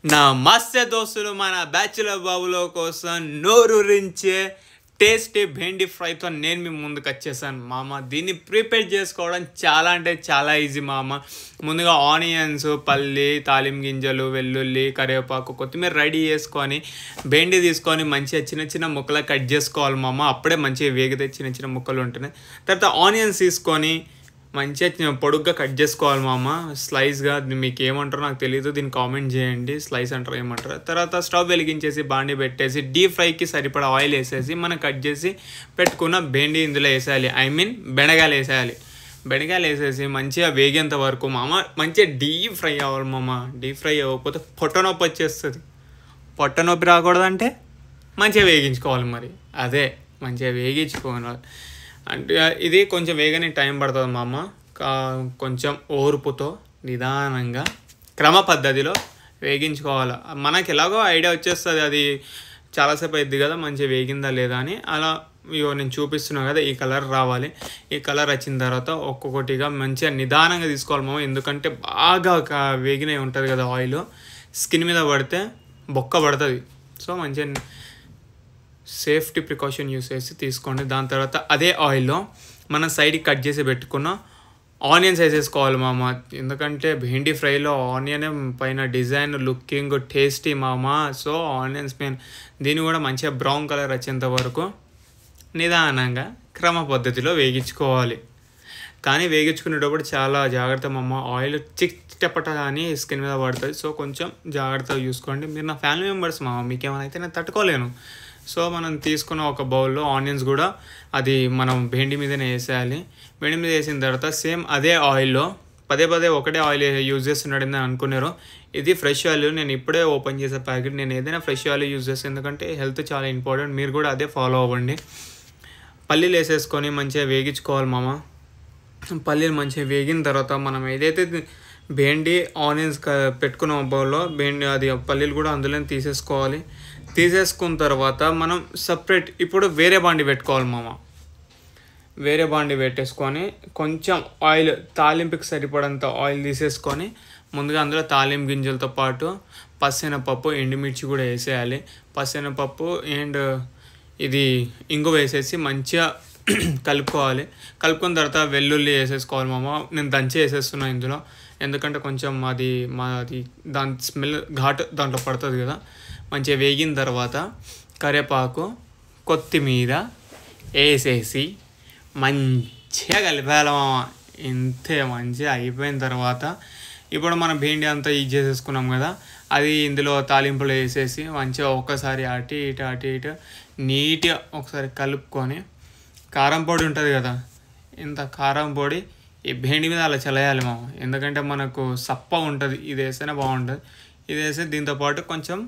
నమస్తే దోస్తులు, మన బ్యాచులర్ బాబుల కోసం నోరూరించే టేస్టీ భెండి ఫ్రైతో నేను మీ ముందుకు వచ్చేసాను మామ. దీన్ని ప్రిపేర్ చేసుకోవడం చాలా అంటే చాలా ఈజీ మామ. ముందుగా ఆనియన్స్, పల్లి, తాలిం గింజలు, వెల్లుల్లి, కరివేపాకు, కొత్తిమీర రెడీ చేసుకొని భెండి తీసుకొని మంచిగా చిన్న చిన్న ముక్కలు కట్ చేసుకోవాలి మామ. అప్పుడే మంచిగా వేగితే చిన్న చిన్న ముక్కలు ఉంటున్నాయి. తర్వాత ఆనియన్స్ తీసుకొని మంచిగా పొడుగ్గా కట్ చేసుకోవాలి మామ, స్లైస్గా. మీకు ఏమంటారో నాకు తెలియదు, దీన్ని కామెంట్ చేయండి, స్లైస్ అంటారు ఏమంటారు. తర్వాత స్టవ్ వెలిగించేసి బాండి పెట్టేసి డీప్ ఫ్రైకి సరిపడా ఆయిల్ వేసేసి మనం కట్ చేసి పెట్టుకున్న భెండి ఇందులో వేసేయాలి. బెండకాయలు వేసేయాలి. బెండకాయలు వేసేసి మంచిగా వేగేంత వరకు మామ మంచిగా డీప్ ఫ్రై అవ్వాలి మామ. డీప్ ఫ్రై అవ్వకపోతే పొట్ట నొప్పి వచ్చేస్తుంది. పొట్ట నొప్పి రాకూడదంటే మంచిగా వేగించుకోవాలి. మరి అదే మంచిగా వేగించుకోవాలి. అంటే ఇది కొంచెం వేగనే టైం పడుతుంది మామ. కొంచెం ఓర్పుతో నిదానంగా క్రమ పద్ధతిలో వేగించుకోవాలి. మనకి ఎలాగో ఐడియా వచ్చేస్తుంది అది చాలాసేపు అయింది కదా మంచిగా వేగిందా లేదా అని. అలా ఇగో నేను చూపిస్తున్నాను కదా, ఈ కలర్ రావాలి. ఈ కలర్ వచ్చిన తర్వాత ఒక్కొక్కటిగా మంచిగా నిదానంగా తీసుకోవాలి మామ. ఎందుకంటే బాగా వేగినవి ఉంటుంది కదా, ఆయిల్ స్కిన్ మీద పడితే బొక్క పడుతుంది. సో మంచిగా సేఫ్టీ ప్రికాషన్ యూస్ చేసి తీసుకోండి. దాని తర్వాత అదే ఆయిల్లో మనం సైడ్కి కట్ చేసి పెట్టుకున్న ఆనియన్స్ వేసేసుకోవాలి మామ. ఎందుకంటే భెండి ఫ్రైలో ఆనియన్ పైన డిజైన్, లుకింగ్, టేస్టీ మామ. సో ఆనియన్స్ పైన దీన్ని కూడా మంచిగా బ్రౌన్ కలర్ వచ్చేంత వరకు నిదానంగా క్రమ పద్ధతిలో వేగించుకోవాలి. కానీ వేగించుకునేటప్పుడు చాలా జాగ్రత్త మామ. ఆయిల్ చిట్టపట అని స్కిన్ మీద పడుతుంది. సో కొంచెం జాగ్రత్తగా చూసుకోండి. మీరు నా ఫ్యామిలీ మెంబర్స్ మామ, మీకేమైనా అయితే నేను తట్టుకోలేను. సో మనం తీసుకున్న ఒక బౌల్లో ఆనియన్స్ కూడా అది మనం భెండి మీదనే వేసేయాలి. భెండి మీద వేసిన తర్వాత సేమ్ అదే ఆయిల్లో పదే ఒకటే ఆయిల్ యూజ్ చేస్తున్నాడని అనుకున్నారు. ఇది ఫ్రెష్ ఆయిల్. నేను ఇప్పుడే ఓపెన్ చేసే ప్యాకెట్. నేను ఏదైనా ఫ్రెష్ ఆయిల్ యూజ్ చేస్తాను, ఎందుకంటే హెల్త్ చాలా ఇంపార్టెంట్. మీరు కూడా అదే ఫాలో అవ్వండి. పల్లీలు వేసేసుకొని మంచిగా వేగించుకోవాలి మామ. పల్లీలు మంచిగా వేగిన తర్వాత మనం ఏదైతే భెండి ఆనియన్స్ పెట్టుకున్న బౌల్లో భెండి అది పల్లీలు కూడా అందులోనే తీసేసుకోవాలి. తీసేసుకున్న తర్వాత మనం సపరేట్ ఇప్పుడు వేరే బాండి పెట్టుకోవాలి మామ. వేరే బాండి పెట్టేసుకొని కొంచెం ఆయిల్, తాలింపుకి సరిపడంత ఆయిల్ తీసేసుకొని ముందుగా అందులో తాలింపు గింజలతో పాటు పచ్చెనపప్పు, ఎండుమిర్చి కూడా వేసేయాలి. పచ్చెనపప్పు అండ్ ఇది ఇంగు వేసేసి మంచిగా కలుపుకోవాలి. కలుపుకున్న తర్వాత వెల్లుల్లి వేసేసుకోవాలి మామ. నేను దంచి వేసేస్తున్నాను ఇందులో, ఎందుకంటే కొంచెం అది దాని స్మెల్ ఘాటు దాంట్లో పడుతుంది కదా. మంచిగా వేగిన తర్వాత కరివేపాకు, కొత్తిమీర వేసేసి మంచిగా కలిపేయాలి మామ. ఇంతే మంచిగా అయిపోయిన తర్వాత ఇప్పుడు మనం భెండి అంతా ఇది చేసేసుకున్నాం కదా, అది ఇందులో తాలింపులో వేసేసి మంచిగా ఒక్కసారి అటు ఇటు నీట్గా ఒకసారి కలుపుకొని కారం పొడి ఉంటుంది కదా, ఇంత కారం పొడి ఈ భెండి మీద అలా చల్లేయాలి మామ. ఎందుకంటే మనకు సప్ప ఉంటుంది, ఇది వేస్తేనే బాగుంటుంది. ఇది వేసి దీంతోపాటు కొంచెం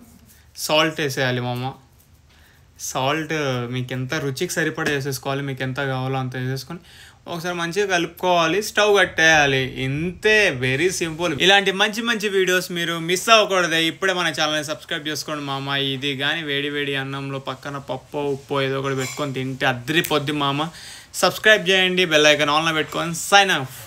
సాల్ట్ వేసేయాలి మామ. సాల్ట్ మీకు ఎంత రుచికి సరిపడా వేసేసుకోవాలి. మీకు ఎంత కావాలో అంత వేసేసుకొని ఒకసారి మంచిగా కలుపుకోవాలి. స్టవ్ కట్టేయాలి. ఇంతే, వెరీ సింపుల్. ఇలాంటి మంచి వీడియోస్ మీరు మిస్ అవ్వకూడదు. ఇప్పుడే మన ఛానల్ని సబ్స్క్రైబ్ చేసుకోండి మామ. ఇది కానీ వేడి అన్నంలో పక్కన పప్పు, ఉప్పు ఏదో ఒకటి పెట్టుకొని తింటే అద్దరిపోద్ది మామ. సబ్స్క్రైబ్ చేయండి, బెల్ ఐకాన్ ఆన్లో పెట్టుకొని సైన్ ఆఫ్.